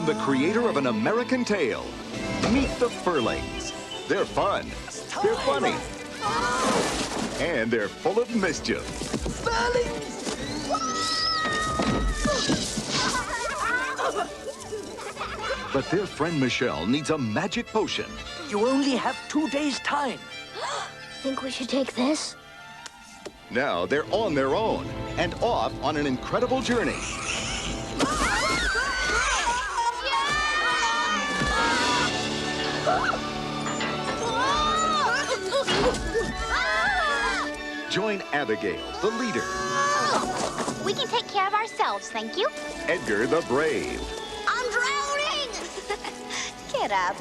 the creator of An American Tail. Meet the Furlings. They're fun, they're funny, and they're full of mischief. Furlings! But their friend Michelle needs a magic potion. You only have 2 days' time. Think we should take this? Now they're on their own and off on an incredible journey. Join Abigail, the leader. We can take care of ourselves, thank you. Edgar, the brave. I'm drowning! Get up.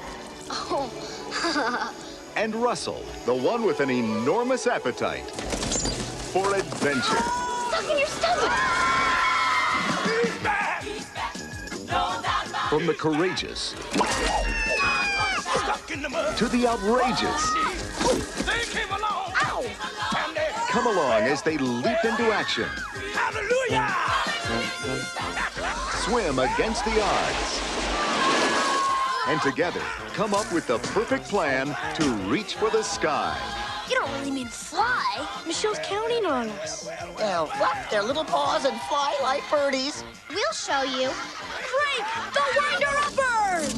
Oh. And Russell, the one with an enormous appetite for adventure. Stuck in your stomach! From the courageous Stuck in the mud. to the outrageous. They came along. Ow! And they... Come along as they leap into action. Hallelujah! Swim against the odds. And together, come up with the perfect plan to reach for the sky. You don't really mean fly. Michelle's counting on us. Well, flap their little paws and fly like birdies. We'll show you. Great! The Winder-Uppers!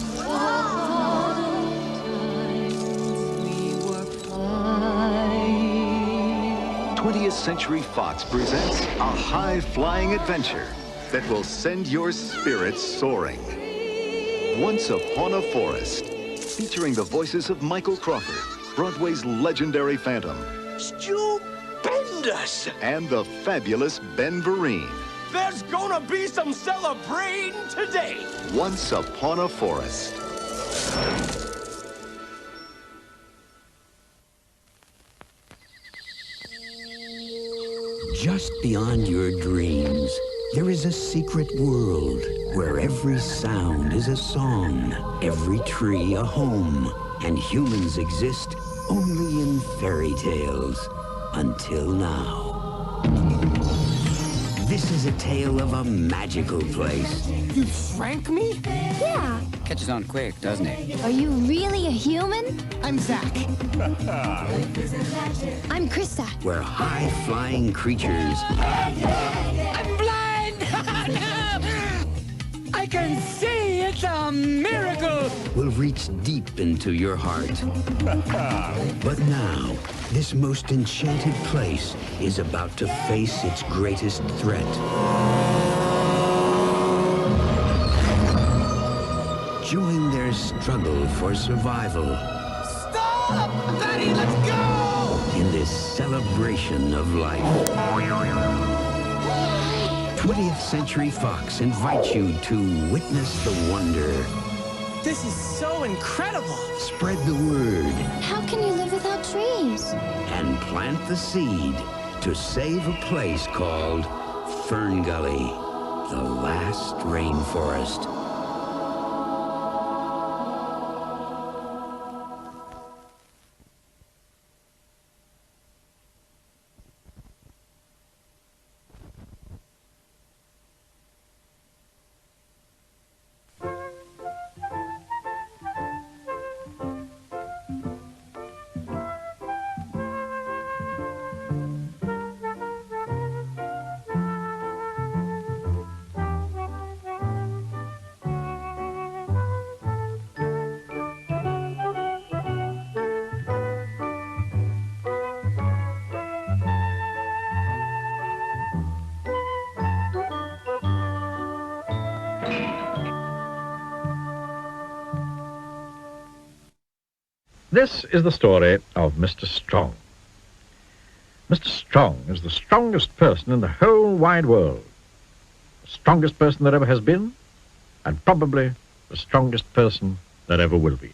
20th Century Fox presents a high-flying adventure that will send your spirits soaring. Once Upon a Forest, featuring the voices of Michael Crawford, Broadway's legendary Phantom, Stupendous! and the fabulous Ben Vereen. There's gonna be some celebrating today. Once Upon a Forest. Just beyond your dreams, there is a secret world where every sound is a song, every tree a home, and humans exist only in fairy tales until now. This is a tale of a magical place. You shrank me? Yeah. Catches on quick, doesn't it? Are you really a human? I'm Zach. I'm Krista. Where high-flying creatures I'm blind! No! I can see! It's a miracle! will reach deep into your heart. But now, this most enchanted place is about to face its greatest threat. Join their struggle for survival Stop! Daddy, let's go! in this celebration of life. 20th Century Fox invites you to witness the wonder. This is so incredible! Spread the word How can you live without trees? and plant the seed to save a place called Fern Gully, the last rainforest. This is the story of Mr. Strong. Mr. Strong is the strongest person in the whole wide world. The strongest person there ever has been, and probably the strongest person that ever will be.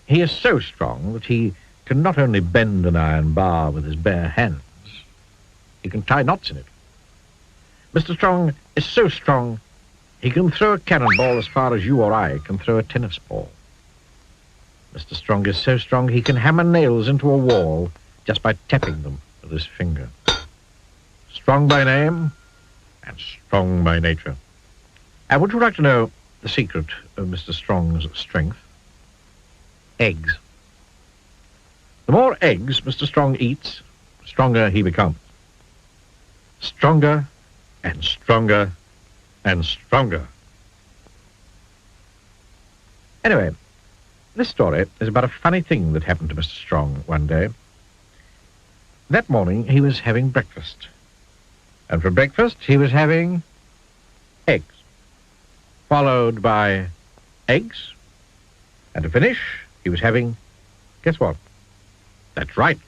He is so strong that he can not only bend an iron bar with his bare hands, he can tie knots in it. Mr. Strong is so strong, he can throw a cannonball as far as you or I can throw a tennis ball. Mr. Strong is so strong he can hammer nails into a wall just by tapping them with his finger. Strong by name and strong by nature. And would you like to know the secret of Mr. Strong's strength? Eggs. The more eggs Mr. Strong eats, the stronger he becomes. Stronger and stronger and stronger. Anyway, this story is about a funny thing that happened to Mr. Strong one day. That morning he was having breakfast. And for breakfast he was having eggs, followed by eggs, and to finish he was having, guess what? That's right,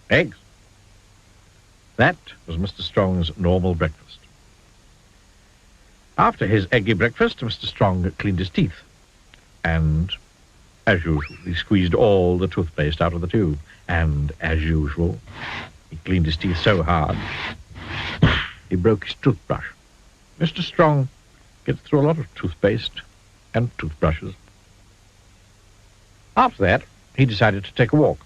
eggs. That was Mr. Strong's normal breakfast. After his eggy breakfast, Mr. Strong cleaned his teeth. And, as usual, he squeezed all the toothpaste out of the tube. And, as usual, he cleaned his teeth so hard, he broke his toothbrush. Mr. Strong gets through a lot of toothpaste and toothbrushes. After that, he decided to take a walk.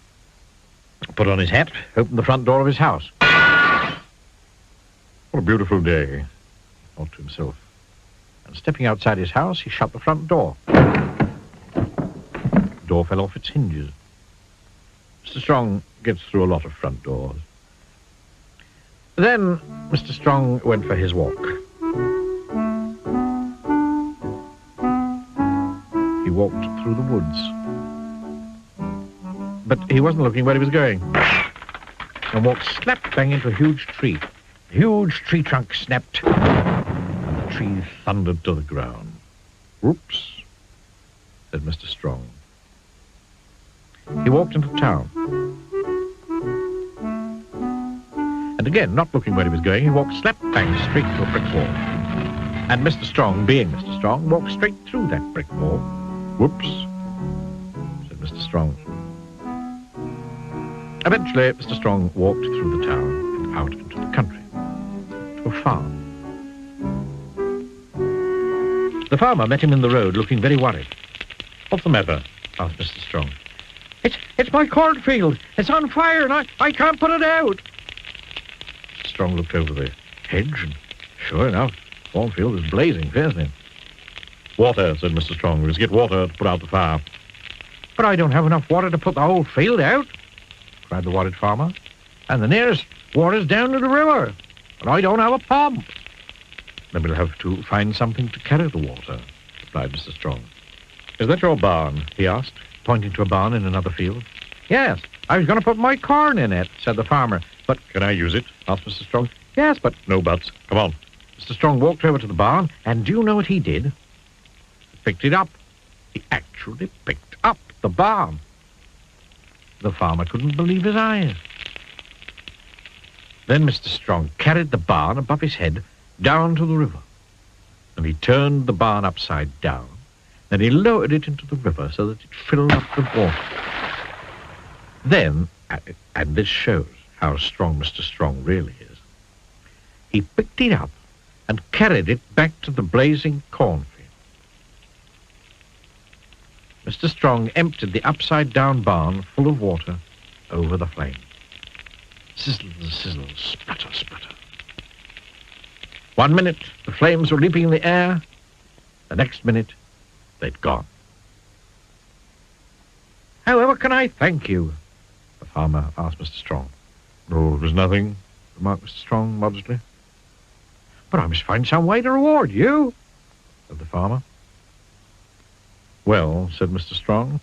Put on his hat, opened the front door of his house. What a beautiful day, he thought to himself. And stepping outside his house, he shut the front door. The door fell off its hinges. Mr. Strong gets through a lot of front doors. Then Mr. Strong went for his walk. He walked through the woods. But he wasn't looking where he was going. And walked slap bang into a huge tree. The huge tree trunk snapped, and the tree thundered to the ground. Whoops, said Mr. Strong. He walked into town. And again, not looking where he was going, he walked slap bang straight to a brick wall. And Mr. Strong, being Mr. Strong, walked straight through that brick wall. Whoops, said Mr. Strong. Eventually, Mr. Strong walked through the town and out into the country, to a farm. The farmer met him in the road, looking very worried. What's the matter? Asked Mr. Strong. It's my cornfield. It's on fire, and I can't put it out. Mr. Strong looked over the hedge, and sure enough, the cornfield was blazing fiercely. Water, said Mr. Strong. We must get water to put out the fire. But I don't have enough water to put the whole field out, cried the worried farmer. And the nearest water's down to the river, and I don't have a pump. Then we'll have to find something to carry the water, replied Mr. Strong. Is that your barn? He asked, pointing to a barn in another field. Yes, I was going to put my corn in it, said the farmer. But can I use it? Asked Mr. Strong. Yes, but no buts. Come on. Mr. Strong walked over to the barn, and do you know what he did? He picked it up. He actually picked up the barn. The farmer couldn't believe his eyes. Then Mr. Strong carried the barn above his head down to the river. And he turned the barn upside down. Then he lowered it into the river so that it filled up with water. Then, and this shows how strong Mr. Strong really is, he picked it up and carried it back to the blazing cornfield. Mr. Strong emptied the upside-down barn full of water over the flame. Sizzle, sizzle, sputter, sputter. 1 minute, the flames were leaping in the air. The next minute, they'd gone. However can I thank you? The farmer asked Mr. Strong. Oh, there's nothing, remarked Mr. Strong modestly. But I must find some way to reward you, said the farmer. Well, said Mr. Strong,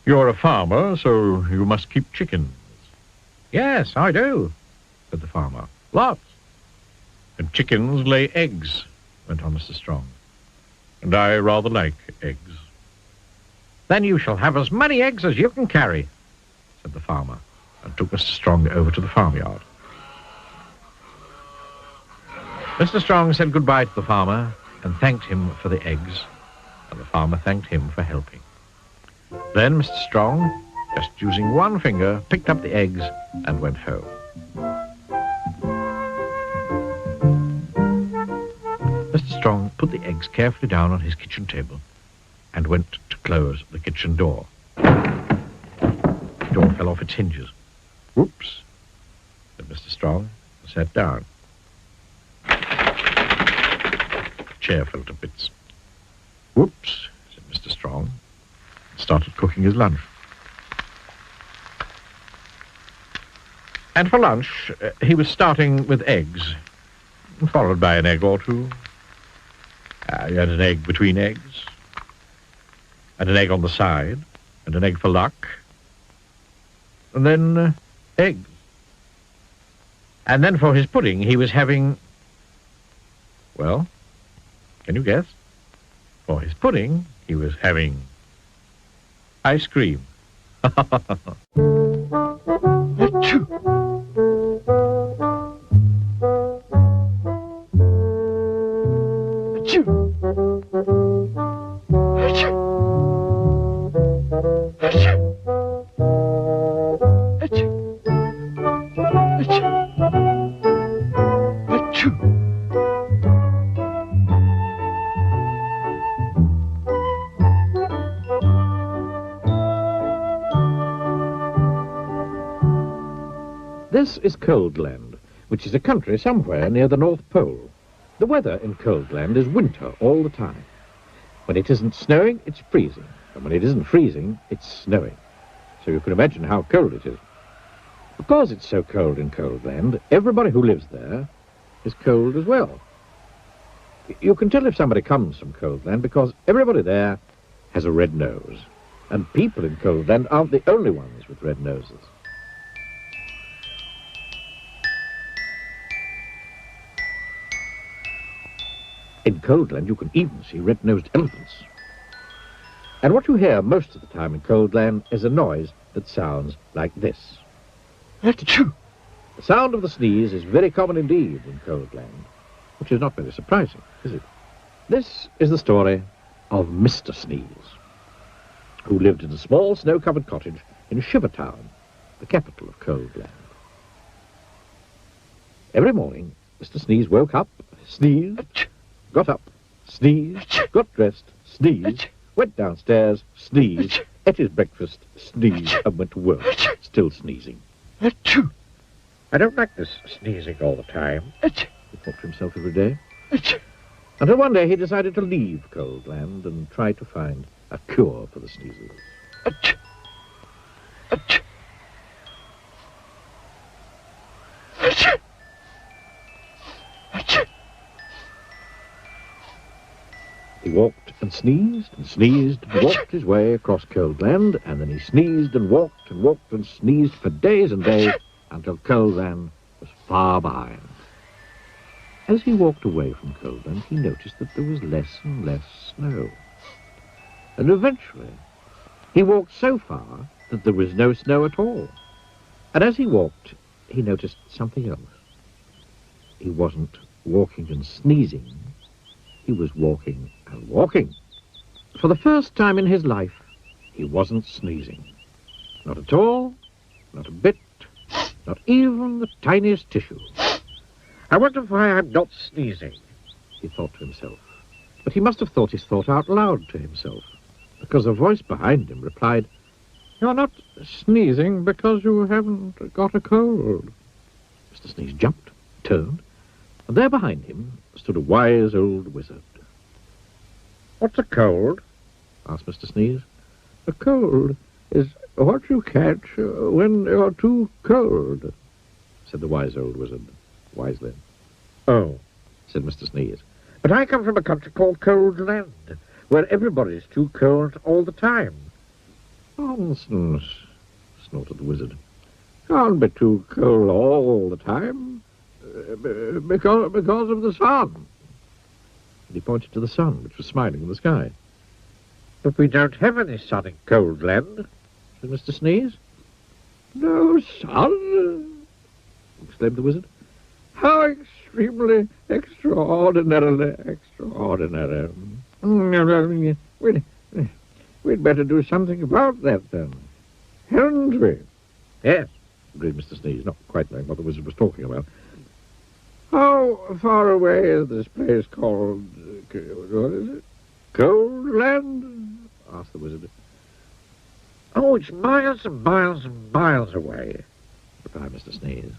you're a farmer, so you must keep chickens. Yes, I do, said the farmer. Lots. And chickens lay eggs, went on Mr. Strong. And I rather like eggs. Then you shall have as many eggs as you can carry, said the farmer, and took Mr. Strong over to the farmyard. Mr. Strong said goodbye to the farmer and thanked him for the eggs, and the farmer thanked him for helping. Then Mr. Strong, just using one finger, picked up the eggs and went home. Mr. Strong put the eggs carefully down on his kitchen table and went to close the kitchen door. The door fell off its hinges. Whoops, said Mr. Strong, and sat down. chair fell to bits. Whoops, said Mr. Strong, and started cooking his lunch. And for lunch, he was starting with eggs, followed by an egg or two, and an egg between eggs, and an egg on the side, and an egg for luck, and then eggs. And then for his pudding, he was having, well, can you guess? For his pudding, he was having ice cream. Achoo! Achoo! Achoo! Achoo! Achoo! Achoo! Achoo! This is Coldland, which is a country somewhere near the North Pole. The weather in Coldland is winter all the time. When it isn't snowing, it's freezing. And when it isn't freezing, it's snowing. So you can imagine how cold it is. Because it's so cold in Coldland, everybody who lives there is cold as well. You can tell if somebody comes from Coldland because everybody there has a red nose. And people in Coldland aren't the only ones with red noses. In Coldland, you can even see red-nosed elephants. And what you hear most of the time in Coldland is a noise that sounds like this. Achoo! The sound of the sneeze is very common indeed in Coldland, which is not very surprising, is it? This is the story of Mr. Sneeze, who lived in a small snow-covered cottage in Shivertown, the capital of Coldland. Every morning, Mr. Sneeze woke up, sneezed, got up, sneezed, got dressed, sneezed, went downstairs, sneezed, ate his breakfast, sneezed, and went to work, still sneezing. Achoo! I don't like this sneezing all the time, he thought to himself every day. Until one day he decided to leave Coldland and try to find a cure for the sneezes. Achoo! Achoo! Achoo! Achoo! He walked and sneezed and walked his way across Coldland, and then he sneezed and walked and sneezed for days and days until Coldland was far behind. As he walked away from Coldland, he noticed that there was less and less snow. And eventually, he walked so far that there was no snow at all. And as he walked, he noticed something else. He wasn't walking and sneezing. He was walking and walking. For the first time in his life, he wasn't sneezing. Not at all, not a bit, not even the tiniest tissue. I wonder why I'm not sneezing, he thought to himself. But he must have thought his thought out loud to himself, because a voice behind him replied, "You're not sneezing because you haven't got a cold." Mr. Sneeze jumped, turned, and there behind him stood a wise old wizard. "What's a cold?" asked Mr. Sneeze. "A cold is what you catch when you're too cold," said the wise old wizard, wisely. "Oh," said Mr. Sneeze, "but I come from a country called Coldland, where everybody's too cold all the time." "Nonsense," snorted the wizard. "Can't be too cold all the time, because of the sun." And he pointed to the sun, which was smiling in the sky. "But we don't have any sun in Coldland," said Mr. Sneeze. "No sun?" exclaimed the wizard. "How extremely, extraordinarily extraordinary. We'd better do something about that, then, hadn't we?" "Yes," agreed Mr. Sneeze, not quite knowing what the wizard was talking about. "How far away is this place called, what is it, Coldland?" asked the wizard. "Oh, it's miles and miles and miles away," replied Mr. Sneeze.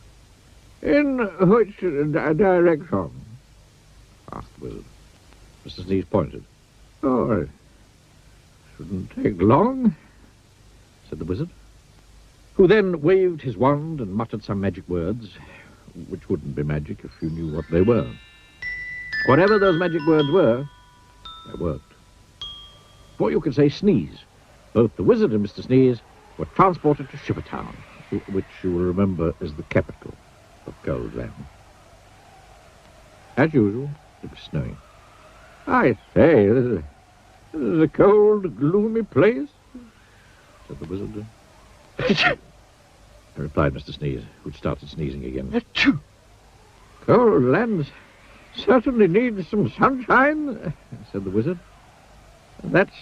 "In which direction?" asked the wizard. Mr. Sneeze pointed. "Oh, it shouldn't take long," said the wizard, who then waved his wand and muttered some magic words, which wouldn't be magic if you knew what they were. Whatever those magic words were, they worked. Before you could say sneeze, both the wizard and Mr. Sneeze were transported to Shivertown, which you will remember is the capital of Goldland. As usual, it was snowing. "I say, this is a cold, gloomy place," said the wizard. Replied Mr. Sneeze, who'd started sneezing again. "Achoo! Goldland certainly needs some sunshine," said the wizard. That's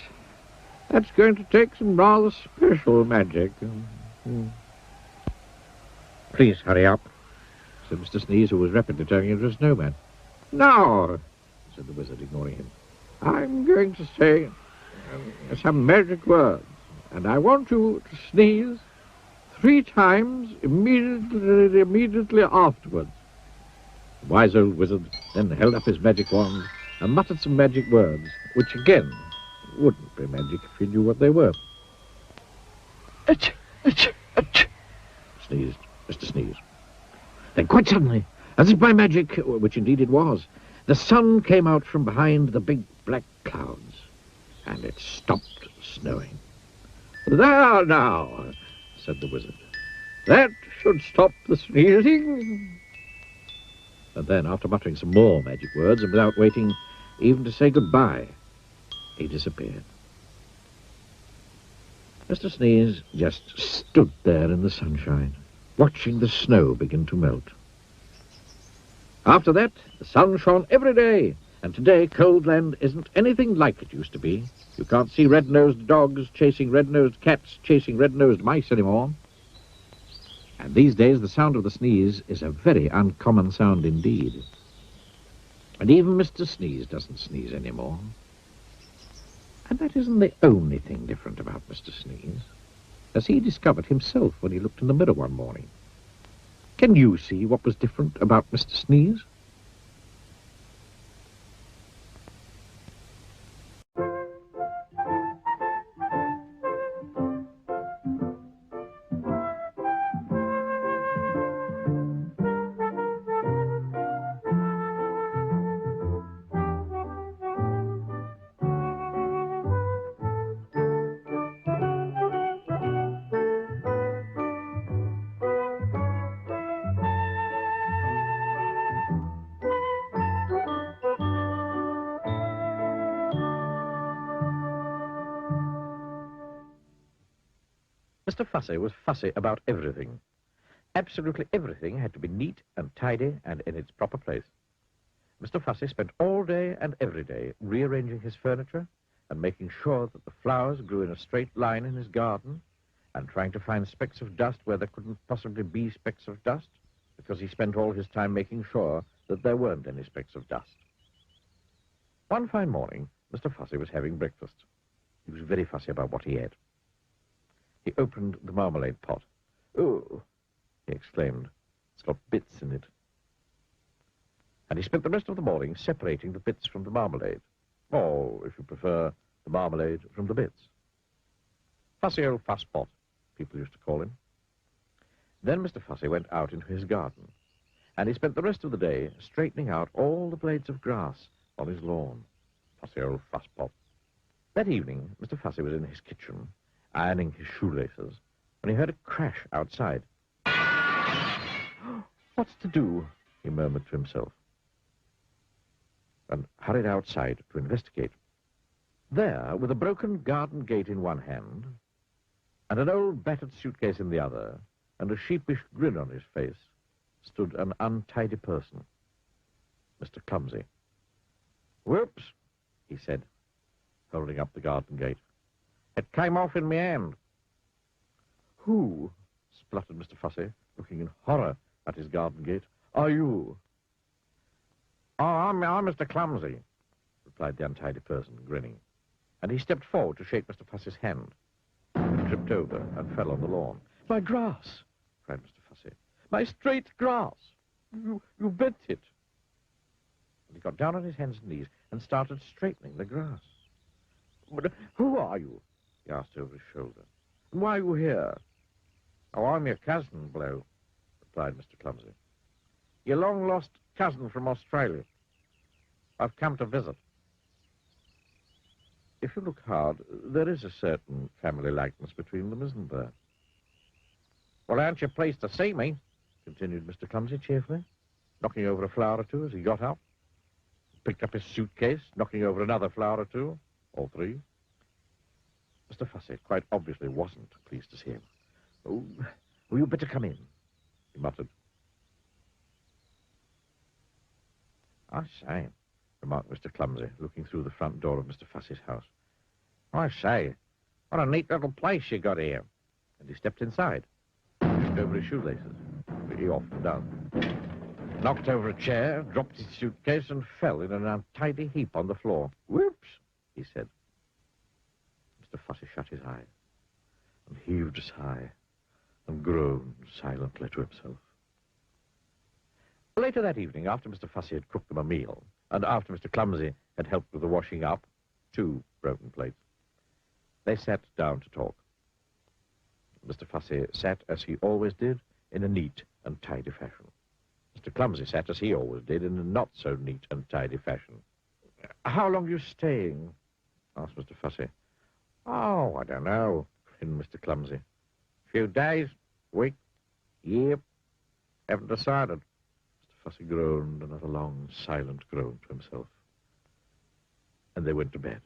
going to take some rather special magic." "Please hurry up," said Mr. Sneeze, who was rapidly turning into a snowman. "Now," said the wizard, ignoring him, "I'm going to say some magic words, and I want you to sneeze 3 times immediately afterwards." The wise old wizard then held up his magic wand and muttered some magic words, which again wouldn't be magic if you knew what they were. "Ach, ach, ach," sneezed Mr. Sneeze. Then quite suddenly, as if by magic, which indeed it was, the sun came out from behind the big black clouds, and it stopped snowing. "There now," said the wizard. "That should stop the sneezing." And then, after muttering some more magic words, and without waiting even to say goodbye, he disappeared. Mr. Sneeze just stood there in the sunshine, watching the snow begin to melt. After that, the sun shone every day, and today Coldland isn't anything like it used to be. You can't see red-nosed dogs chasing red-nosed cats chasing red-nosed mice anymore. And these days the sound of the sneeze is a very uncommon sound indeed. And even Mr. Sneeze doesn't sneeze anymore. And that isn't the only thing different about Mr. Sneeze, as he discovered himself when he looked in the mirror one morning. Can you see what was different about Mr. Sneeze? Mr. Fussy was fussy about everything. Absolutely everything had to be neat and tidy and in its proper place. Mr. Fussy spent all day and every day rearranging his furniture and making sure that the flowers grew in a straight line in his garden, and trying to find specks of dust where there couldn't possibly be specks of dust, because he spent all his time making sure that there weren't any specks of dust. One fine morning, Mr. Fussy was having breakfast. He was very fussy about what he ate. He opened the marmalade pot. "Oh," he exclaimed, "it's got bits in it." And he spent the rest of the morning separating the bits from the marmalade. Or, if you prefer, the marmalade from the bits. Fussy old fusspot, people used to call him. Then Mr. Fussy went out into his garden, and he spent the rest of the day straightening out all the blades of grass on his lawn. Fussy old fusspot. That evening, Mr. Fussy was in his kitchen, ironing his shoelaces, when he heard a crash outside. "What's to do?" he murmured to himself, and hurried outside to investigate. There, with a broken garden gate in one hand, and an old battered suitcase in the other, and a sheepish grin on his face, stood an untidy person, Mr. Clumsy. "Whoops," he said, holding up the garden gate. "It came off in my hand." "Who," spluttered Mr. Fussy, looking in horror at his garden gate, "are you?" "Oh, I'm Mr. Clumsy," replied the untidy person, grinning. And he stepped forward to shake Mr. Fussy's hand, and tripped over and fell on the lawn. "My grass!" cried Mr. Fussy. "My straight grass! You bent it!" And he got down on his hands and knees and started straightening the grass. "But who are you?" he asked over his shoulder. "And why are you here?" "Oh, I'm your cousin, Blue," replied Mr. Clumsy. "Your long-lost cousin from Australia. I've come to visit." If you look hard, there is a certain family likeness between them, isn't there? "Well, aren't you pleased to see me?" continued Mr. Clumsy cheerfully, knocking over a flower or two as he got up. Picked up his suitcase, knocking over another flower or two, all three. Mr. Fussy quite obviously wasn't pleased to see him. "Oh, well, you'd better come in," he muttered. "I say," remarked Mr. Clumsy, looking through the front door of Mr. Fussy's house. "I say, what a neat little place you got here." And he stepped inside, pushed over his shoelaces. He often done. Knocked over a chair, dropped his suitcase, and fell in an untidy heap on the floor. "Whoops," he said. Mr. Fussy shut his eyes and heaved a sigh and groaned silently to himself. Later that evening, after Mr. Fussy had cooked them a meal, and after Mr. Clumsy had helped with the washing up, 2 broken plates, they sat down to talk. Mr. Fussy sat as he always did, in a neat and tidy fashion. Mr. Clumsy sat as he always did, in a not-so-neat and tidy fashion. "How long are you staying?" asked Mr. Fussy. "Oh, I don't know," grinned Mr. Clumsy. "Few days, week, year, haven't decided." Mr. Fussy groaned another long, silent groan to himself. And they went to bed.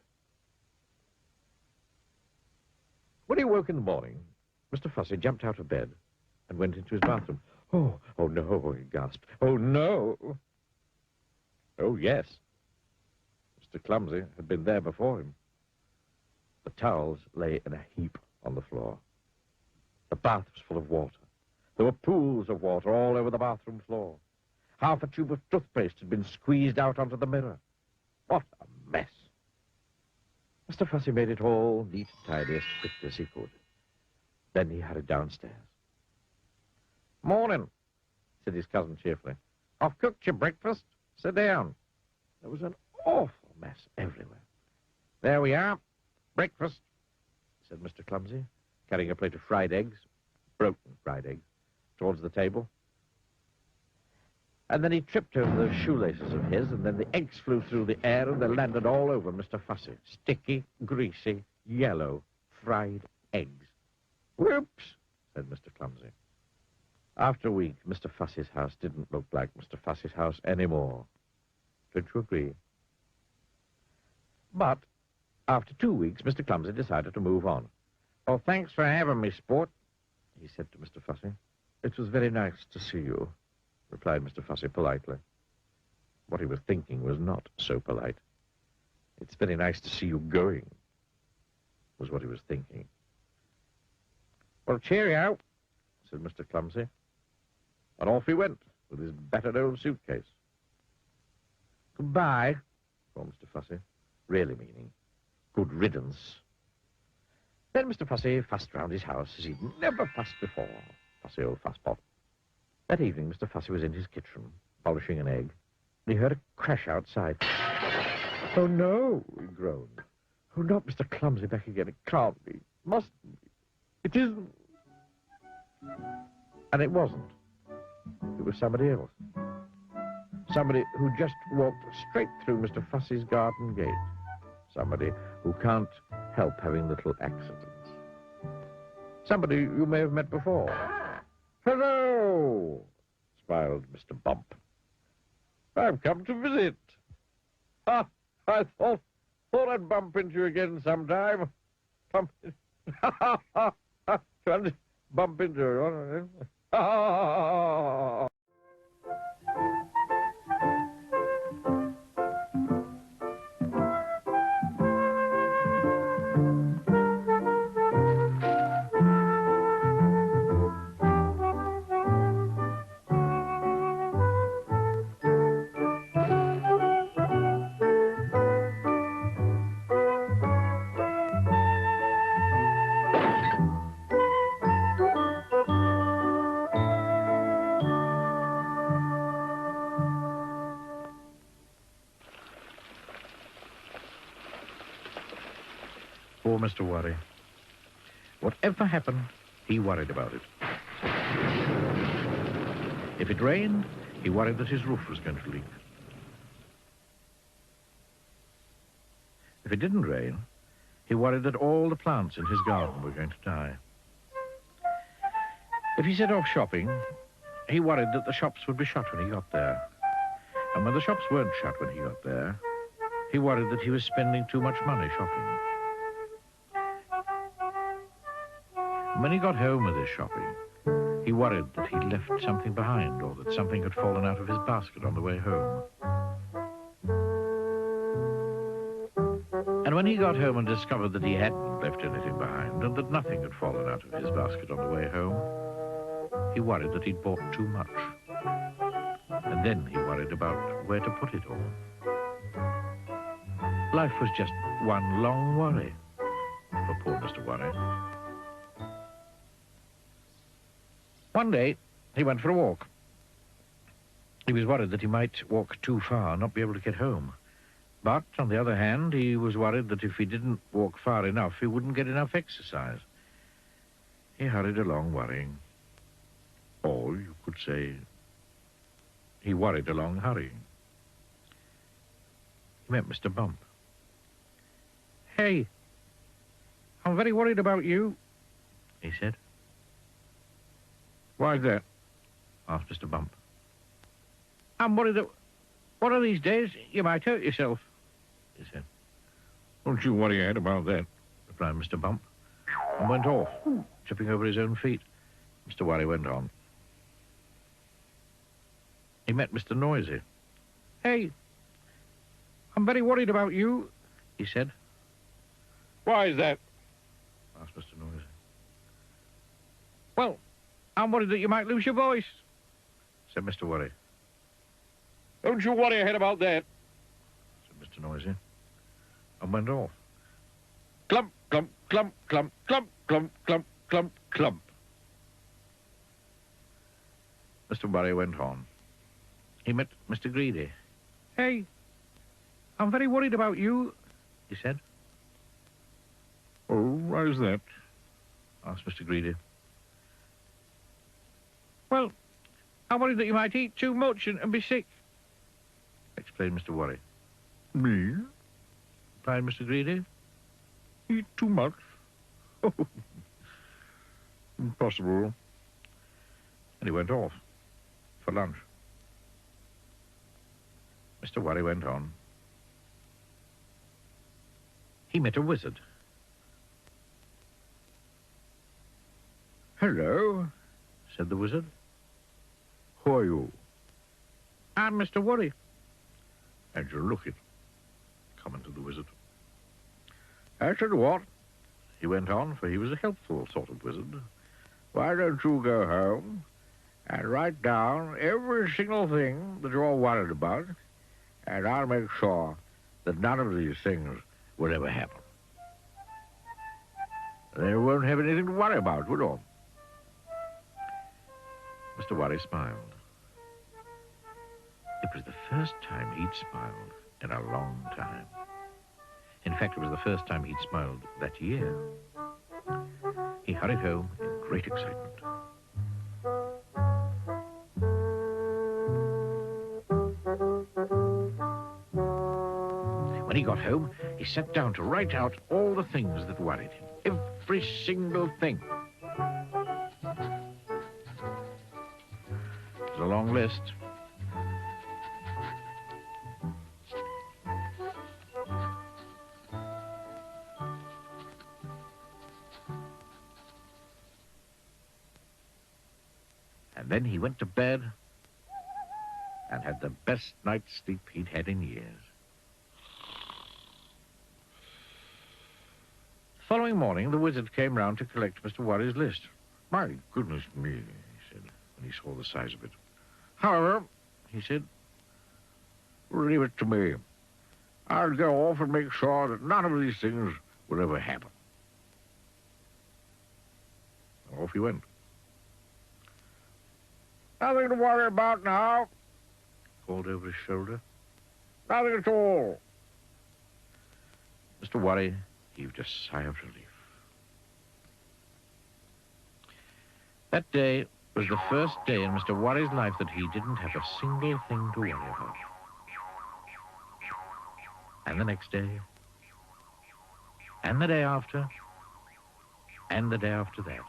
When he woke in the morning, Mr. Fussy jumped out of bed and went into his bathroom. Oh no," he gasped. "Oh, no." Oh, yes. Mr. Clumsy had been there before him. The towels lay in a heap on the floor. The bath was full of water. There were pools of water all over the bathroom floor. Half a tube of toothpaste had been squeezed out onto the mirror. What a mess. Mr. Fussy made it all neat and tidy as quickly as he could. Then he hurried downstairs. "Morning," said his cousin cheerfully. "I've cooked your breakfast. Sit down." There was an awful mess everywhere. "There we are. Breakfast," said Mr. Clumsy, carrying a plate of fried eggs, broken fried eggs, towards the table. And then he tripped over those shoelaces of his, and then the eggs flew through the air, and they landed all over Mr. Fussy. Sticky, greasy, yellow, fried eggs. "Whoops," said Mr. Clumsy. After a week, Mr. Fussy's house didn't look like Mr. Fussy's house anymore. Don't you agree? But after 2 weeks, Mr. Clumsy decided to move on. "Oh, thanks for having me, sport," he said to Mr. Fussy. "It was very nice to see you," replied Mr. Fussy politely. What he was thinking was not so polite. "It's very nice to see you going," was what he was thinking. "Well, cheerio," said Mr. Clumsy. And off he went with his battered old suitcase. "Goodbye," called Mr. Fussy, really meaning good riddance. Then Mr. Fussy fussed round his house as he'd never fussed before. Fussy old fusspot. That evening, Mr. Fussy was in his kitchen, polishing an egg, and he heard a crash outside. "Oh, no," he groaned. "Oh, not Mr. Clumsy back again. It can't be. Mustn't be. It isn't." And it wasn't. It was somebody else. Somebody who just walked straight through Mr. Fussy's garden gate. Somebody who can't help having little accidents. Somebody you may have met before. "Hello," smiled Mr. Bump. "I've come to visit. Ah, I thought I'd bump into you again sometime. Bump into you. Poor Mr. Worry. Whatever happened, he worried about it. If it rained, he worried that his roof was going to leak. If it didn't rain, he worried that all the plants in his garden were going to die. If he set off shopping, he worried that the shops would be shut when he got there. And when the shops weren't shut when he got there, he worried that he was spending too much money shopping. And when he got home with his shopping, he worried that he'd left something behind or that something had fallen out of his basket on the way home. And when he got home and discovered that he hadn't left anything behind and that nothing had fallen out of his basket on the way home, he worried that he'd bought too much. And then he worried about where to put it all. Life was just one long worry for poor Mr. Worry. One day, he went for a walk. He was worried that he might walk too far and not be able to get home. But, on the other hand, he was worried that if he didn't walk far enough, he wouldn't get enough exercise. He hurried along worrying. Or, you could say, he worried along hurrying. He met Mr. Bump. "Hey, I'm very worried about you," he said. "Why's that?" asked Mr. Bump. "I'm worried that one of these days you might hurt yourself," he said. "Don't you worry ahead about that," replied Mr. Bump, and went off, tripping over his own feet. Mr. Worry went on. He met Mr. Noisy. "Hey, I'm very worried about you," he said. "Why's that?" asked Mr. Noisy. "Well, I'm worried that you might lose your voice," said Mr. Worry. "Don't you worry ahead about that," said Mr. Noisy, and went off. Clump, clump, clump, clump, clump, clump, clump, clump, clump. Mr. Worry went on. He met Mr. Greedy. "Hey, I'm very worried about you," he said. "Oh, why's that?" asked Mr. Greedy. "Well, I'm worried that you might eat too much and be sick," explained Mr. Worry. "Me?" replied Mr. Greedy. "Eat too much? Oh, impossible." And he went off for lunch. Mr. Worry went on. He met a wizard. "Hello," said the wizard. "Who are you?" "I'm Mr. Worry." "And you look it," commented the wizard. "I tell you what," he went on, for he was a helpful sort of wizard. "Why don't you go home and write down every single thing that you're worried about, and I'll make sure that none of these things will ever happen. Then you won't have anything to worry about, will you?" Mr. Worry smiled. It was the first time he'd smiled in a long time. In fact, it was the first time he'd smiled that year. He hurried home in great excitement. When he got home, he sat down to write out all the things that worried him. Every single thing. It was a long list. And then he went to bed and had the best night's sleep he'd had in years. The following morning, the wizard came round to collect Mr. Worry's list. "My goodness me," he said, when he saw the size of it. "However," he said, "leave it to me. I'll go off and make sure that none of these things will ever happen." And off he went. "Nothing to worry about now," he called over his shoulder. "Nothing at all." Mr. Worry heaved a sigh of relief. That day was the first day in Mr. Worry's life that he didn't have a single thing to worry about. And the next day, and the day after, and the day after that.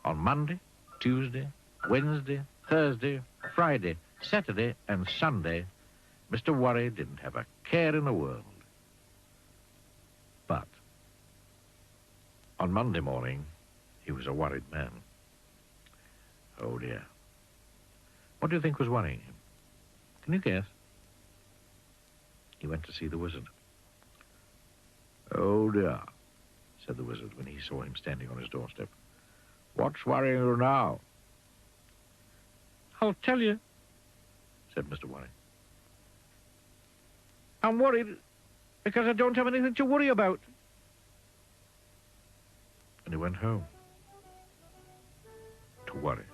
On Monday, Tuesday, Wednesday, Thursday, Friday, Saturday, and Sunday, Mr. Worry didn't have a care in the world. But on Monday morning, he was a worried man. Oh, dear. What do you think was worrying him? Can you guess? He went to see the wizard. Oh, dear, said the wizard when he saw him standing on his doorstep. What's worrying you now? I'll tell you, said Mr. Worry. I'm worried because I don't have anything to worry about. And he went home to worry.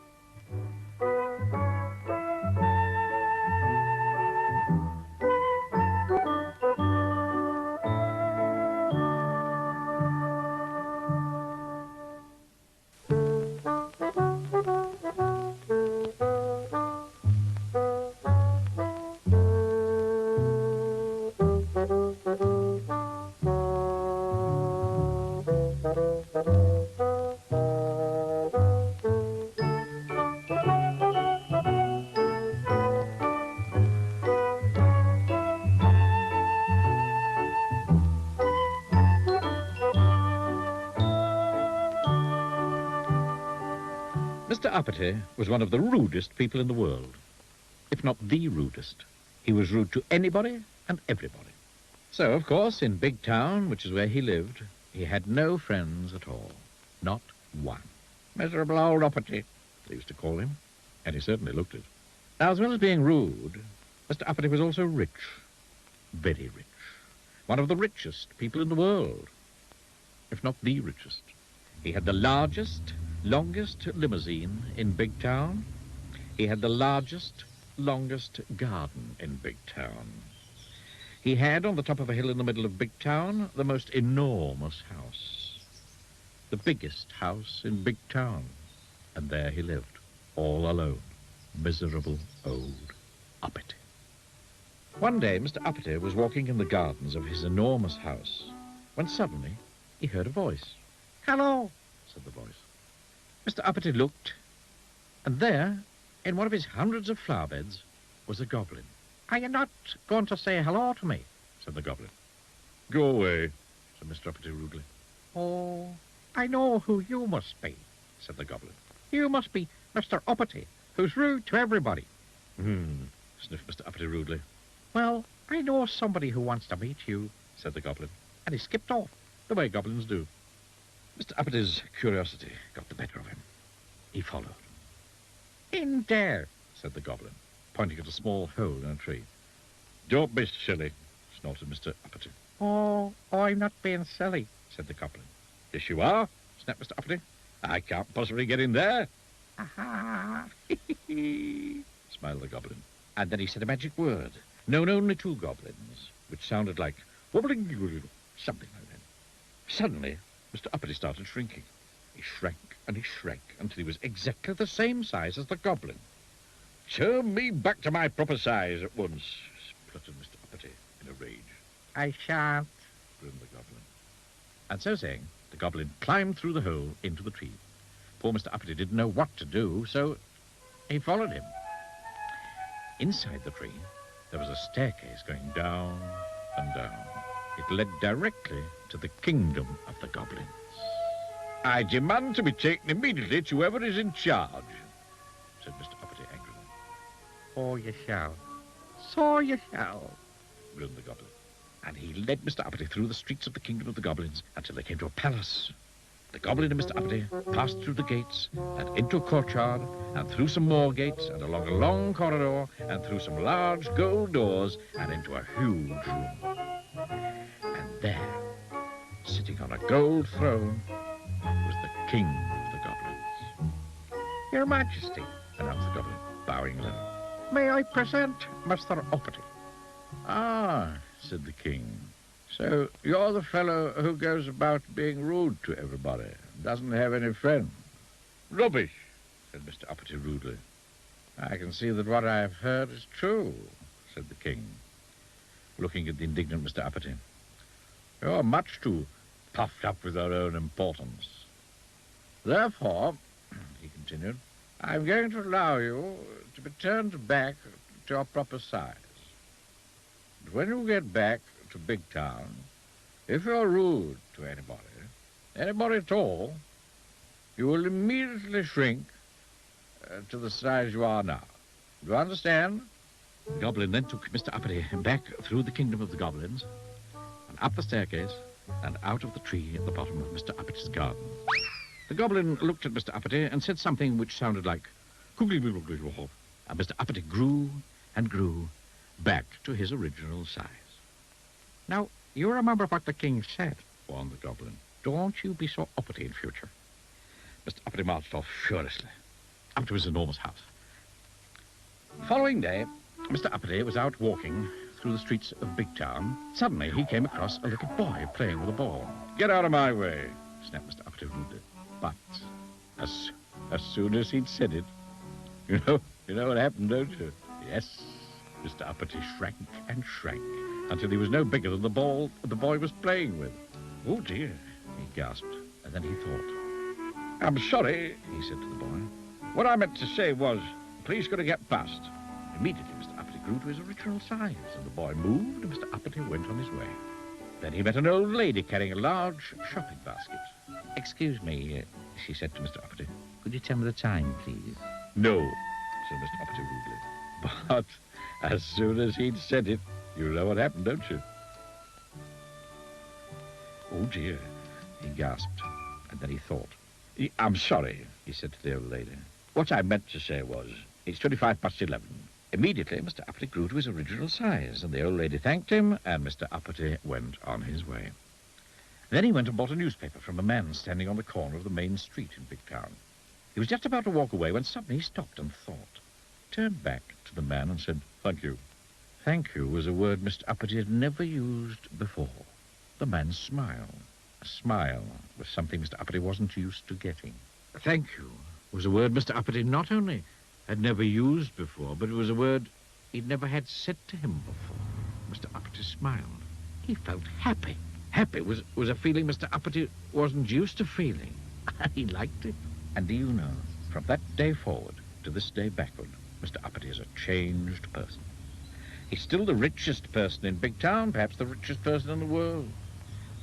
Mr. Uppity was one of the rudest people in the world, if not the rudest. He was rude to anybody and everybody. So, of course, in Big Town, which is where he lived, he had no friends at all. Not one. Miserable old Uppity, they used to call him, and he certainly looked it. Now, as well as being rude, Mr. Uppity was also rich. Very rich. One of the richest people in the world, if not the richest. He had the largest, longest limousine in Big Town. He had the largest, longest garden in Big Town. He had, on the top of a hill in the middle of Big Town, the most enormous house. The biggest house in Big Town. And there he lived, all alone. Miserable old Uppity. One day, Mr. Uppity was walking in the gardens of his enormous house, when suddenly he heard a voice. "Hello," said the voice. Mr. Uppity looked, and there, in one of his hundreds of flower beds, was a goblin. "Are you not going to say hello to me?" said the goblin. "Go away," said Mr. Uppity rudely. "Oh, I know who you must be," said the goblin. "You must be Mr. Uppity, who's rude to everybody." Sniffed Mr. Uppity rudely. "Well, I know somebody who wants to meet you," said the goblin, and he skipped off, the way goblins do. Mr. Uppity's curiosity got the better of him. He followed. "In there," said the goblin, pointing at a small hole in a tree. "Don't be silly," snorted Mr. Uppity. Oh, I'm not being silly," said the goblin. "Yes, you are," snapped Mr. Uppity. "I can't possibly get in there." "Aha!" smiled the goblin. And then he said a magic word, known only to goblins, which sounded like wobbling, something like that. Suddenly, Mr. Uppity started shrinking. He shrank and he shrank until he was exactly the same size as the goblin. "Turn me back to my proper size at once," spluttered Mr. Uppity in a rage. "I shan't," grinned the goblin. And so saying, the goblin climbed through the hole into the tree. Poor Mr. Uppity didn't know what to do, so he followed him. Inside the tree, there was a staircase going down and down. It led directly to the kingdom of the goblins. "I demand to be taken immediately to whoever is in charge," said Mr. Uppity angrily. "Oh, you shall. So you shall," grinned the goblin. And he led Mr. Uppity through the streets of the kingdom of the goblins until they came to a palace. The goblin and Mr. Uppity passed through the gates and into a courtyard and through some more gates and along a long corridor and through some large gold doors and into a huge room. And there, sitting on a gold throne, was the king of the goblins. "Your Majesty," announced the goblin, bowing low, "may I present Mr. Uppity?" "Ah," said the king, So you're the fellow who goes about being rude to everybody, doesn't have any friends. Rubbish, said Mr. Uppity rudely. I can see that what I have heard is true, said the king, looking at the indignant Mr. Uppity. You're much too puffed up with your own importance. Therefore, he continued, I'm going to allow you to be turned back to your proper size. But when you get back to Big Town, if you're rude to anybody at all, you will immediately shrink to the size you are now. Do you understand? The goblin then took Mr. Uppity back through the kingdom of the goblins, and up the staircase, and out of the tree at the bottom of Mr. Uppity's garden. The goblin looked at Mr. Uppity and said something which sounded like "Googly-googly-googly," and Mr. Uppity grew and grew back to his original size. Now, you remember what the king said, warned the goblin. Don't you be so uppity in future. Mr. Uppity marched off furiously up to his enormous house. The following day, Mr. Uppity was out walking through the streets of Big Town. Suddenly, he came across a little boy playing with a ball. Get out of my way, snapped Mr. Uppity rudely. But as soon as he'd said it, you know what happened, don't you? Yes, Mr. Uppity shrank and shrank until he was no bigger than the ball the boy was playing with. Oh, dear, he gasped, and then he thought. I'm sorry, he said to the boy. What I meant to say was, please could I get past? Immediately, Mr. Uppity grew to his original size, and the boy moved, and Mr. Uppity went on his way. Then he met an old lady carrying a large shopping basket. Excuse me, she said to Mr. Uppity. Could you tell me the time, please? No, said Mr. Uppity rudely. But as soon as he'd said it, you know what happened, don't you? Oh, dear, he gasped, and then he thought. I'm sorry, he said to the old lady. What I meant to say was, it's 11:25. Immediately, Mr. Uppity grew to his original size, and the old lady thanked him, and Mr. Uppity went on his way. Then he went and bought a newspaper from a man standing on the corner of the main street in Big Town. He was just about to walk away when suddenly he stopped and thought, turned back to the man and said, thank you. Thank you was a word Mr. Uppity had never used before. The man smiled. A smile was something Mr. Uppity wasn't used to getting. Thank you was a word Mr. Uppity not only had never used before, but it was a word he'd never had said to him before. Mr. Uppity smiled. He felt happy. Happy was a feeling Mr. Uppity wasn't used to feeling. He liked it. And do you know, from that day forward to this day backward, Mr. Uppity is a changed person. He's still the richest person in Big Town, perhaps the richest person in the world.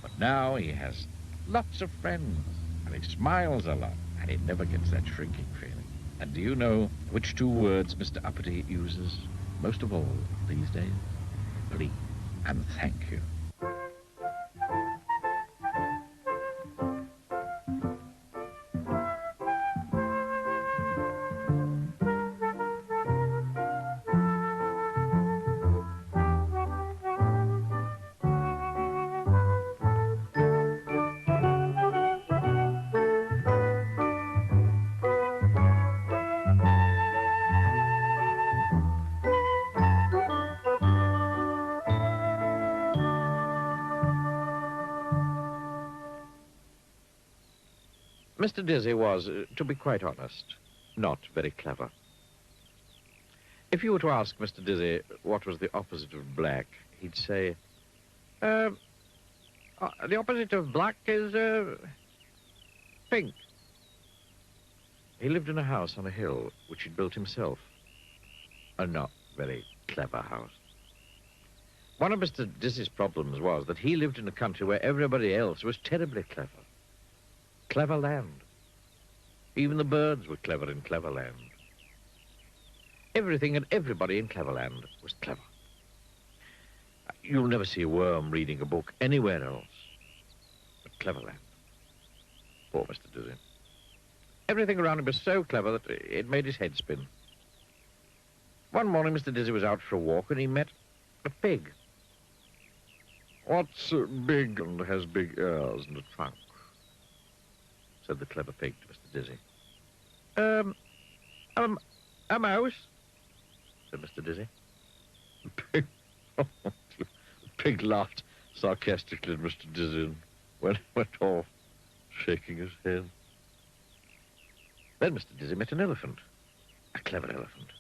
But now he has lots of friends, and he smiles a lot, and he never gets that shrinking feeling. And do you know which two words Mr. Uppity uses most of all these days? Please and thank you. Mr. Dizzy was, to be quite honest, not very clever. If you were to ask Mr. Dizzy what was the opposite of black, he'd say, the opposite of black is, pink. He lived in a house on a hill, which he'd built himself. A not very clever house. One of Mr. Dizzy's problems was that he lived in a country where everybody else was terribly clever. Clever land. Even the birds were clever in clever land. Everything and everybody in Cleverland was clever. You'll never see a worm reading a book anywhere else but Cleverland. Poor Mr. Dizzy. Everything around him was so clever that it made his head spin. One morning, Mr. Dizzy was out for a walk and he met a pig. What's big and has big ears and a trunk? Said the clever pig to Mr. Dizzy. A mouse, said Mr. Dizzy. The pig laughed sarcastically at Mr. Dizzy, and went off, shaking his head. Then Mr. Dizzy met an elephant, a clever elephant.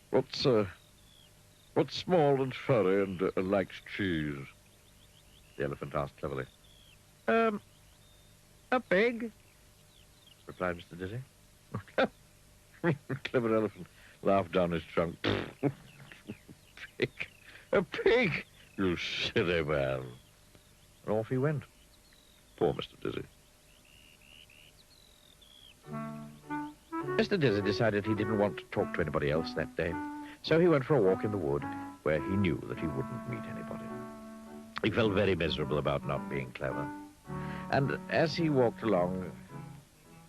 What's small and furry and likes cheese? The elephant asked cleverly. A pig, replied Mr. Dizzy. Clever elephant laughed down his trunk. Pig? A pig? You silly man. And off he went. Poor Mr. Dizzy. Mr. Dizzy decided he didn't want to talk to anybody else that day, so he went for a walk in the wood where he knew that he wouldn't meet anybody. He felt very miserable about not being clever, and as he walked along,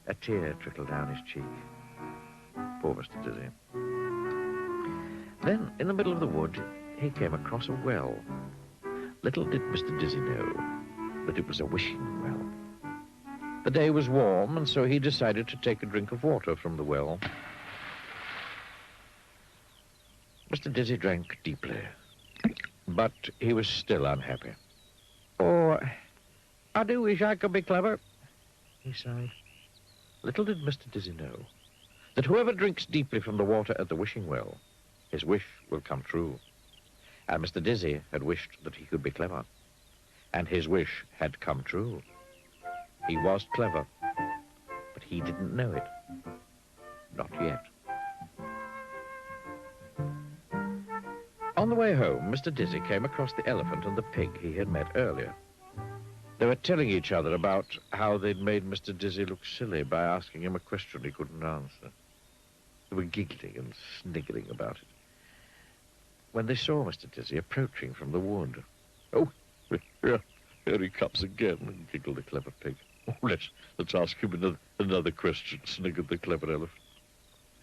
a tear trickled down his cheek. Poor Mr. Dizzy. Then, in the middle of the wood, he came across a well. Little did Mr. Dizzy know that it was a wishing well. The day was warm, and so he decided to take a drink of water from the well. Mr. Dizzy drank deeply, but he was still unhappy. Oh, I do wish I could be clever, he sighed. Little did Mr. Dizzy know that whoever drinks deeply from the water at the wishing well, his wish will come true. And Mr. Dizzy had wished that he could be clever, and his wish had come true. He was clever, but he didn't know it. Not yet. On the way home, Mr. Dizzy came across the elephant and the pig he had met earlier. They were telling each other about how they'd made Mr. Dizzy look silly by asking him a question he couldn't answer. They were giggling and sniggering about it when they saw Mr. Dizzy approaching from the wood. Oh, here he comes again, giggled the clever pig. Oh, let's ask him another question, sniggered the clever elephant.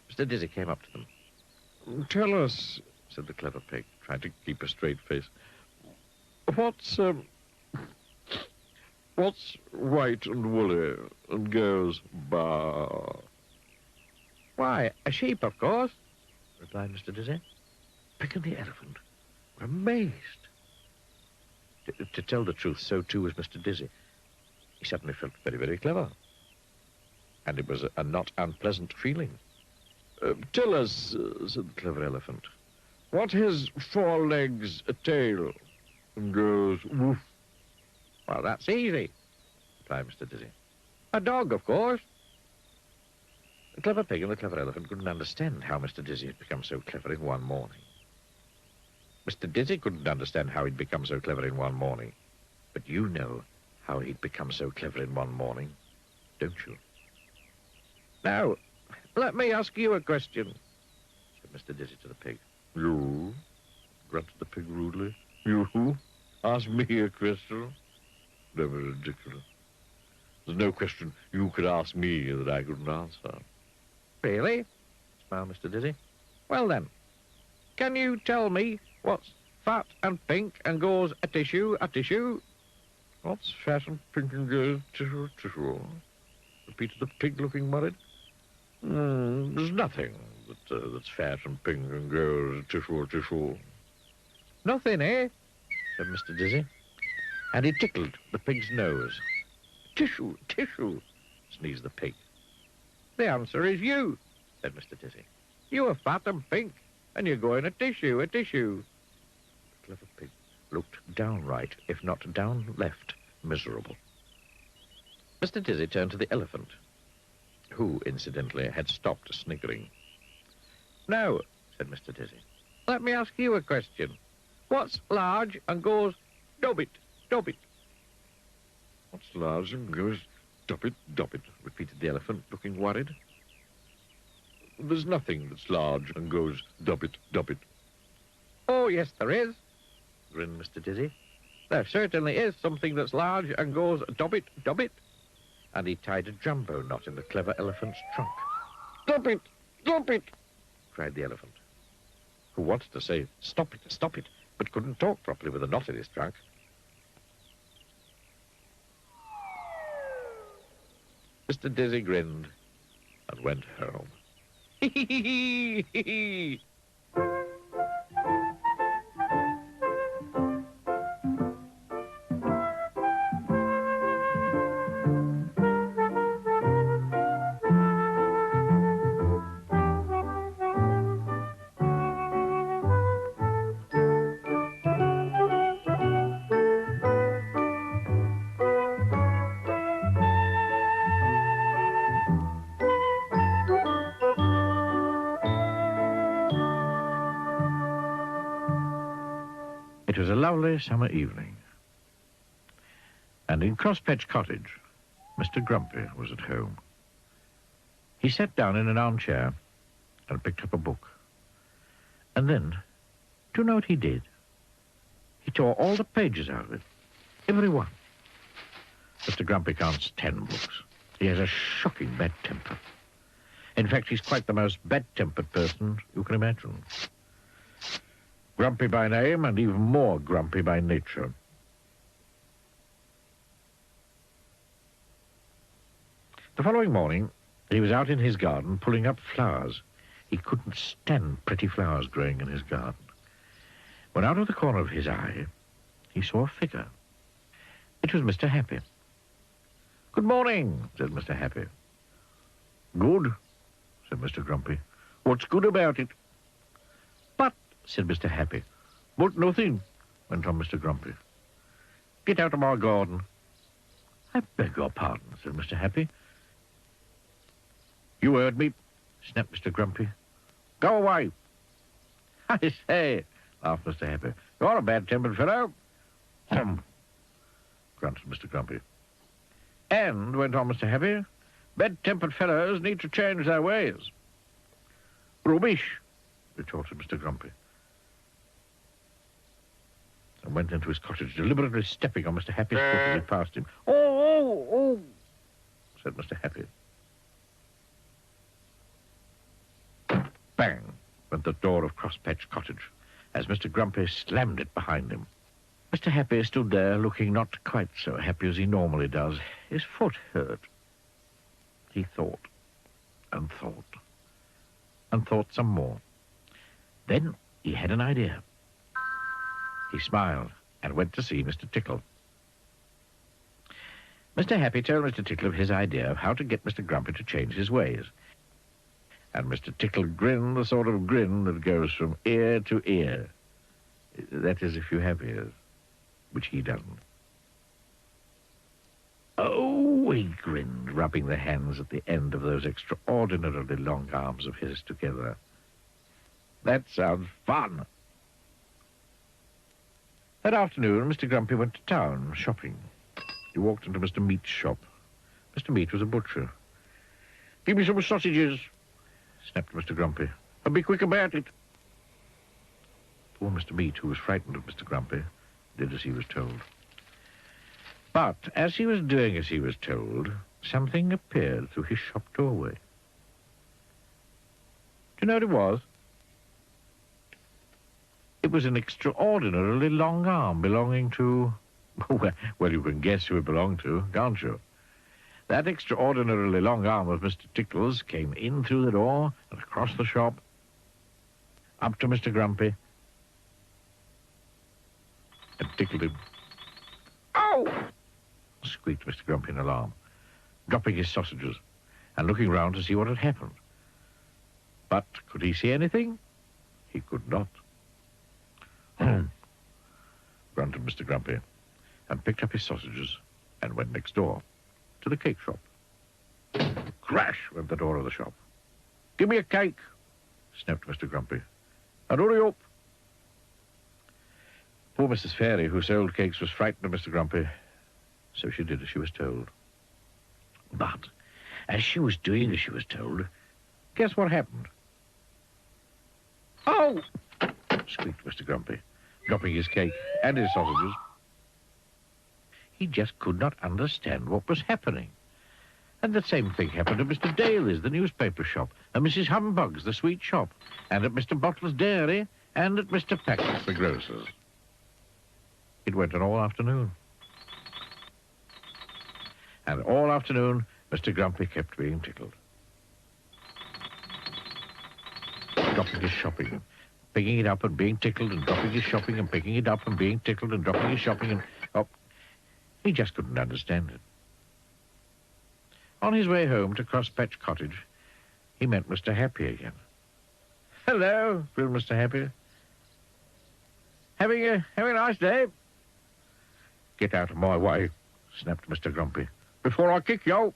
Mr. Dizzy came up to them. Tell us, said the clever pig, trying to keep a straight face, what's white and woolly and goes baa? Why, a sheep, of course, replied Mr. Dizzy. Pig and the elephant were amazed. To tell the truth, so too was Mr. Dizzy. He suddenly felt very, very clever. And it was a not unpleasant feeling. Tell us, said the clever elephant, what has 4 legs, a tail, and goes woof? Well, that's easy, replied Mr. Dizzy. A dog, of course. The clever pig and the clever elephant couldn't understand how Mr. Dizzy had become so clever in one morning. Mr. Dizzy couldn't understand how he'd become so clever in one morning. But you know how he'd become so clever in one morning, don't you? Now, let me ask you a question, said Mr. Dizzy to the pig. You? Grunted the pig rudely. You? Ask me a question? Never ridiculous. There's no question you could ask me that I couldn't answer. Really? Smiled Mr. Dizzy. Well then, can you tell me what's fat and pink and goes a tissue, a tissue? What's fat and pink and goes tissue, tissue? Repeated the pig, looking worried. There's nothing that's fat and pink and goes tissue, tissue. Nothing, eh? Said Mr. Dizzy. And he tickled the pig's nose. Tissue, tissue, sneezed the pig. The answer is you, said Mr. Dizzy. You are fat and pink, and you're going a tissue, a tissue. The clever pig looked downright, if not down left, miserable. Mr. Dizzy turned to the elephant, who, incidentally, had stopped sniggering. Now, said Mr. Dizzy, let me ask you a question. What's large and goes dobbit, dobbit? What's large and goes dobbit, dobbit, repeated the elephant, looking worried. There's nothing that's large and goes dobbit, dobbit. Oh, yes, there is, grinned Mr. Dizzy. There certainly is something that's large and goes dobbit, dobbit. And he tied a jumbo knot in the clever elephant's trunk. Stop it! Stop it! Cried the elephant, who wanted to say, stop it, but couldn't talk properly with a knot in his trunk. Mr. Dizzy grinned and went home. Hee hee hee hee hee. It was a lovely summer evening, and in Crosspatch Cottage, Mr. Grumpy was at home. He sat down in an armchair and picked up a book. And then, do you know what he did? He tore all the pages out of it. Every one. Mr. Grumpy can't stand books. He has a shocking bad temper. In fact, he's quite the most bad-tempered person you can imagine. Grumpy by name and even more grumpy by nature. The following morning, he was out in his garden pulling up flowers. He couldn't stand pretty flowers growing in his garden. When out of the corner of his eye, he saw a figure. It was Mr. Happy. "Good morning," said Mr. Happy. "Good," said Mr. Grumpy. "What's good about it?" "But," said Mr. Happy. "But nothing," went on Mr. Grumpy. "Get out of my garden." "I beg your pardon," said Mr. Happy. "You heard me," snapped Mr. Grumpy. "Go away." "I say," laughed Mr. Happy, "you're a bad-tempered fellow." "Hum," grunted Mr. Grumpy. "And," went on Mr. Happy, "bad-tempered fellows need to change their ways." "Rubbish," retorted Mr. Grumpy, and went into his cottage, deliberately stepping on Mr. Happy's foot as he passed him. Oh, said Mr. Happy. Bang went the door of Crosspatch Cottage as Mr. Grumpy slammed it behind him. Mr. Happy stood there looking not quite so happy as he normally does. His foot hurt. He thought and thought and thought some more. Then he had an idea. He smiled and went to see Mr. Tickle. Mr. Happy told Mr. Tickle of his idea of how to get Mr. Grumpy to change his ways. And Mr. Tickle grinned the sort of grin that goes from ear to ear. That is, if you have ears, which he doesn't. Oh, he grinned, rubbing the hands at the end of those extraordinarily long arms of his together. That sounds fun. That afternoon, Mr. Grumpy went to town, shopping. He walked into Mr. Meat's shop. Mr. Meat was a butcher. "Give me some sausages," snapped Mr. Grumpy, "and be quick about it." Poor Mr. Meat, who was frightened of Mr. Grumpy, did as he was told. But as he was doing as he was told, something appeared through his shop doorway. Do you know what it was? It was an extraordinarily long arm belonging to... Well, you can guess who it belonged to, can't you? That extraordinarily long arm of Mr. Tickle's came in through the door and across the shop, up to Mr. Grumpy, and tickled him. "Ow!" squeaked Mr. Grumpy in alarm, dropping his sausages and looking round to see what had happened. But could he see anything? He could not. Grunted Mr. Grumpy, and picked up his sausages and went next door to the cake shop. Crash went the door of the shop. "Give me a cake," snapped Mr. Grumpy, "and hurry up." Poor Mrs. Fairy, who sold cakes, was frightened of Mr. Grumpy, so she did as she was told. But as she was doing as she was told, guess what happened? "Oh!" squeaked Mr. Grumpy, dropping his cake and his sausages. He just could not understand what was happening. And the same thing happened at Mr. Daly's, the newspaper shop, at Mrs. Humbug's, the sweet shop, and at Mr. Bottler's dairy, and at Mr. Pack's, the grocer's. It went on all afternoon. And all afternoon, Mr. Grumpy kept being tickled. Dropping his shopping, picking it up and being tickled, and dropping his shopping and picking it up and being tickled and dropping his shopping and... Oh, he just couldn't understand it. On his way home to Crosspatch Cottage, he met Mr. Happy again. "Hello," grinned Mr. Happy. Having a nice day?" "Get out of my way," snapped Mr. Grumpy, "before I kick you."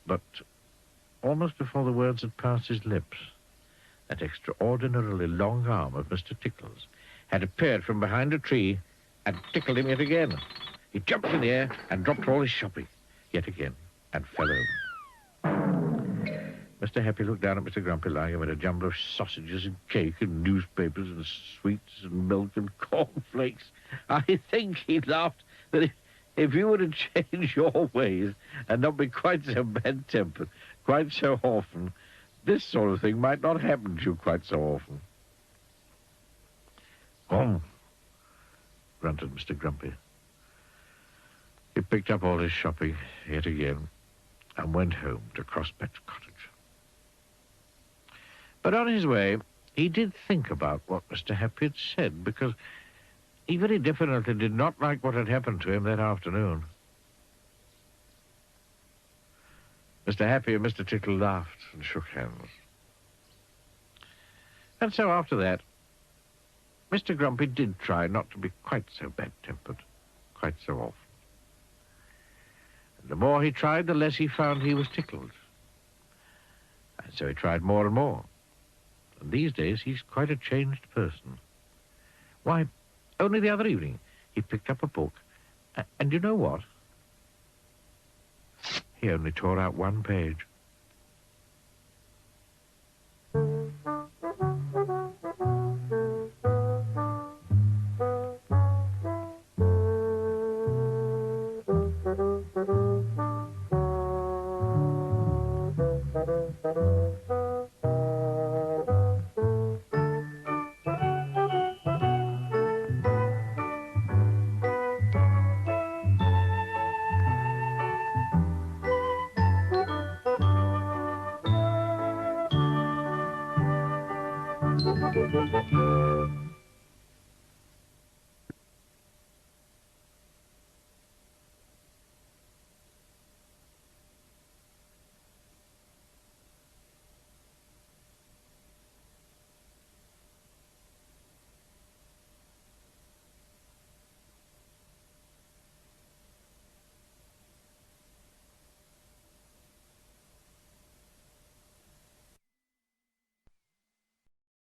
But almost before the words had passed his lips, that extraordinarily long arm of Mr. Tickle's had appeared from behind a tree and tickled him yet again. He jumped in the air and dropped all his shopping yet again and fell over. Mr. Happy looked down at Mr. Grumpy lying amid a jumble of sausages and cake and newspapers and sweets and milk and cornflakes. I think he laughed that if you were to change your ways and not be quite so bad-tempered quite so often, this sort of thing might not happen to you quite so often. Grunted Mr. Grumpy. He picked up all his shopping yet again and went home to Crosspatch Cottage. But on his way, he did think about what Mr. Happy had said, because he very definitely did not like what had happened to him that afternoon. Mr. Happy and Mr. Tickle laughed and shook hands. And so after that, Mr. Grumpy did try not to be quite so bad-tempered, quite so often. And the more he tried, the less he found he was tickled. And so he tried more and more. And these days, he's quite a changed person. Why, only the other evening, he picked up a book, and you know what? He only tore out one page.